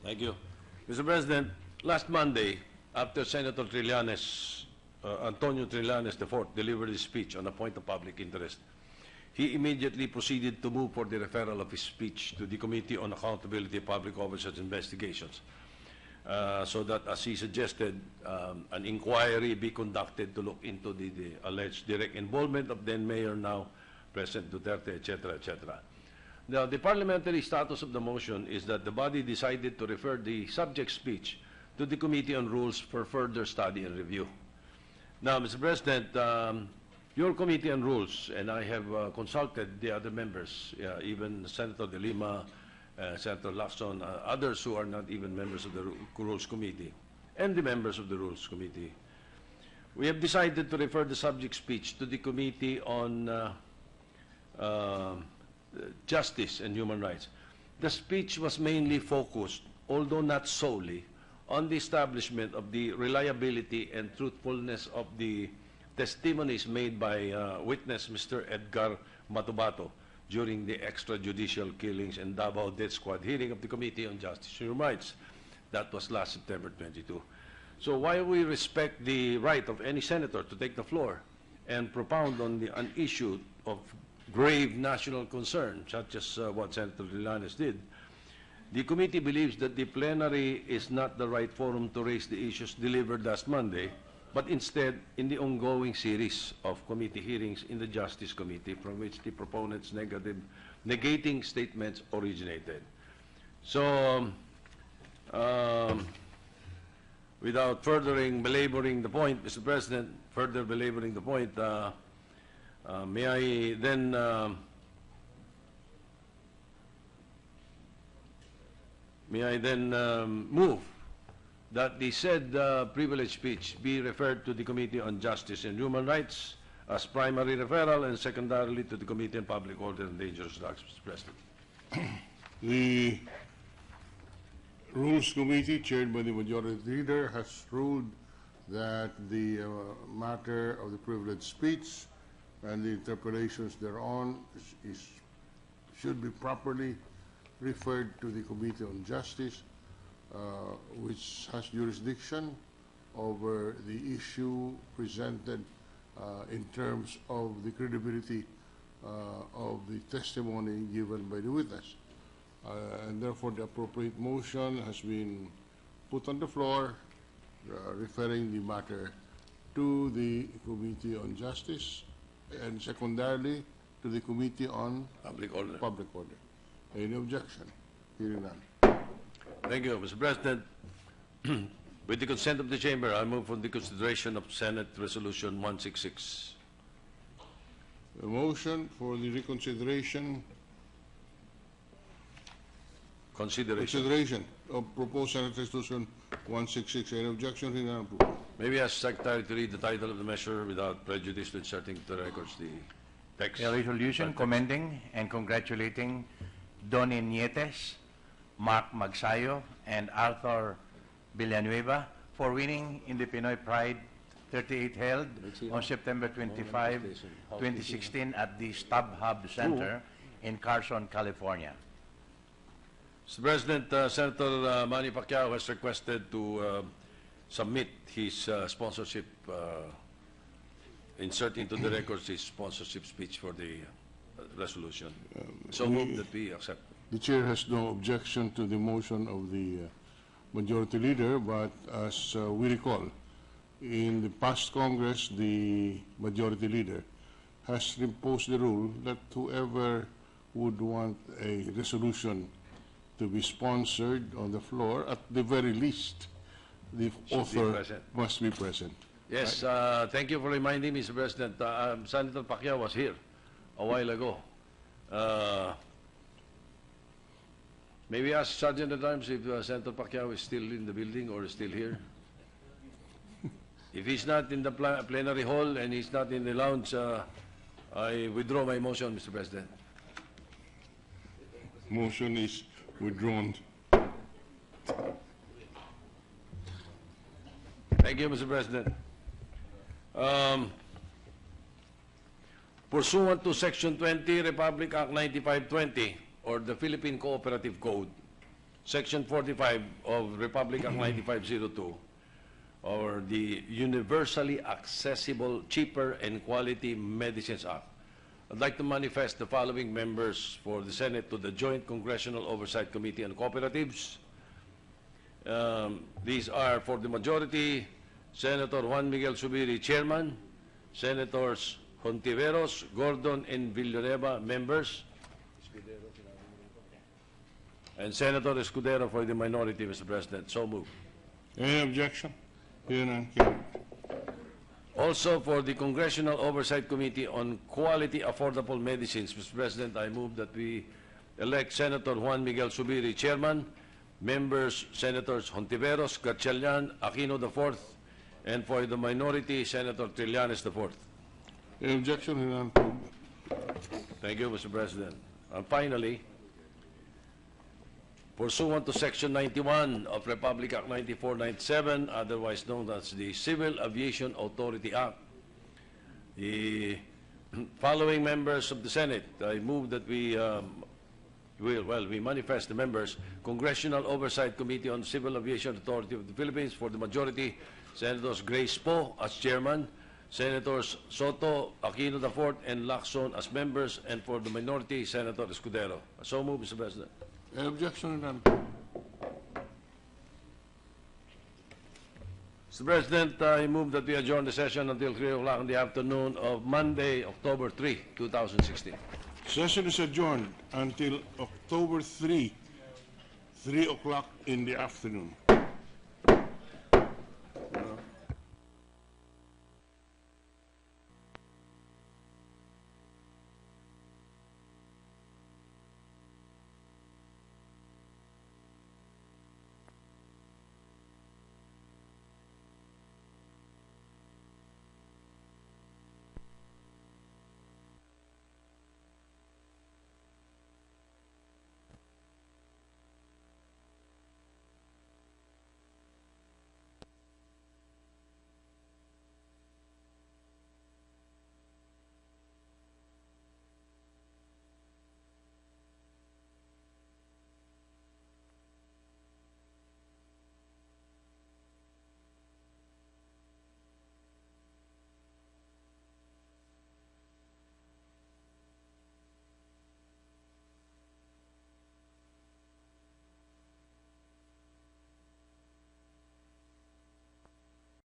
Thank you. Mr. President, last Monday, after Senator Trillanes, Antonio Trillanes IV delivered his speech on a point of public interest, he immediately proceeded to move for the referral of his speech to the Committee on Accountability of Public Officers Investigations, so that, as he suggested, an inquiry be conducted to look into the alleged direct involvement of then Mayor, now President Duterte, etc., etc. Now, the parliamentary status of the motion is that the body decided to refer the subject speech to the Committee on Rules for further study and review. Now, Mr. President, your Committee on Rules, and I have consulted the other members, even Senator De Lima, Senator Lacson, others who are not even members of the Rules Committee, and the members of the Rules Committee. We have decided to refer the subject speech to the Committee on Justice and Human Rights. The speech was mainly focused, although not solely, on the establishment of the reliability and truthfulness of the testimonies made by witness Mr. Edgar Matubato during the extrajudicial killings and Davao Death Squad hearing of the Committee on Justice and Human Rights. That was last September 22. So while we respect the right of any senator to take the floor and propound on an issue of grave national concern, such as what Senator Trillanes did, the committee believes that the plenary is not the right forum to raise the issues delivered last Monday, but instead in the ongoing series of committee hearings in the Justice Committee from which the proponents' negating statements originated. So, without belaboring the point, Mr. President, further belaboring the point, may I then move that the said privilege speech be referred to the Committee on Justice and Human Rights as primary referral and secondarily to the Committee on Public Order and Dangerous Drugs, Mr. President. The Rules Committee, chaired by the Majority Leader, has ruled that the matter of the privilege speech and the interpolations thereon should be properly referred to the Committee on Justice, which has jurisdiction over the issue presented in terms of the credibility of the testimony given by the witness. And therefore, the appropriate motion has been put on the floor, referring the matter to the Committee on Justice and secondarily to the Committee on Public Order. Any objection? Hearing none. Thank you, Mr. President. With the consent of the Chamber, I move for the consideration of Senate Resolution 166. A motion for the reconsideration consideration of proposed Senate Resolution 166. Any objection? Hearing none. Approved. Maybe ask Secretary to read the title of the measure without prejudice to inserting to the records the text. A resolution commending and congratulating Donnie Nietes, Mark Magsayo, and Arthur Villanueva for winning in the Pinoy Pride 38 held on September 25, 2016 at the StubHub Center in Carson, California. Mr. President, Senator Manny Pacquiao has requested to submit his sponsorship, insert into the records his sponsorship speech for the resolution. So move that we accept. The Chair has no objection to the motion of the Majority Leader, but as we recall, in the past Congress, the Majority Leader has imposed the rule that whoever would want a resolution to be sponsored on the floor, at the very least, the author must be present. Yes, thank you for reminding me, Mr. President. Senator Pacquiao was here a while ago. Maybe ask Sergeant at Arms if Senator Pacquiao is still in the building or still here. If he's not in the plenary hall and he's not in the lounge, I withdraw my motion, Mr. President. Motion is withdrawn. Thank you, Mr. President. Pursuant to Section 20, Republic Act 9520, or the Philippine Cooperative Code, Section 45 of Republic Act 9502, or the Universally Accessible, Cheaper, and Quality Medicines Act. I'd like to manifest the following members for the Senate to the Joint Congressional Oversight Committee on Cooperatives. These are for the majority, Senator Juan Miguel Zubiri, Chairman, Senators Hontiveros, Gordon, and Villanueva, members, and Senator Escudero for the minority, Mr. President. So moved. Any objection? Hearing none, carried. Also for the Congressional Oversight Committee on Quality Affordable Medicines, Mr. President, I move that we elect Senator Juan Miguel Zubiri, Chairman, members, Senators Hontiveros, Gatchalian, Aquino IV, and for the minority, Senator Trillanes IV. Any objection? Hearing none, approved. Thank you, Mr. President. And finally, pursuant to Section 91 of Republic Act 9497, otherwise known as the Civil Aviation Authority Act, the following members of the Senate, I move that we manifest the members, Congressional Oversight Committee on Civil Aviation Authority of the Philippines, for the majority, Senators Grace Poe as Chairman, Senators Sotto, Aquino IV, and Lacson as members, and for the minority, Senator Escudero. So move, Mr. President. Any objection? Hearing none. Mr. President, I move that we adjourn the session until 3 o'clock in the afternoon of Monday, October 3, 2016. Session is adjourned until October 3, 3 o'clock in the afternoon.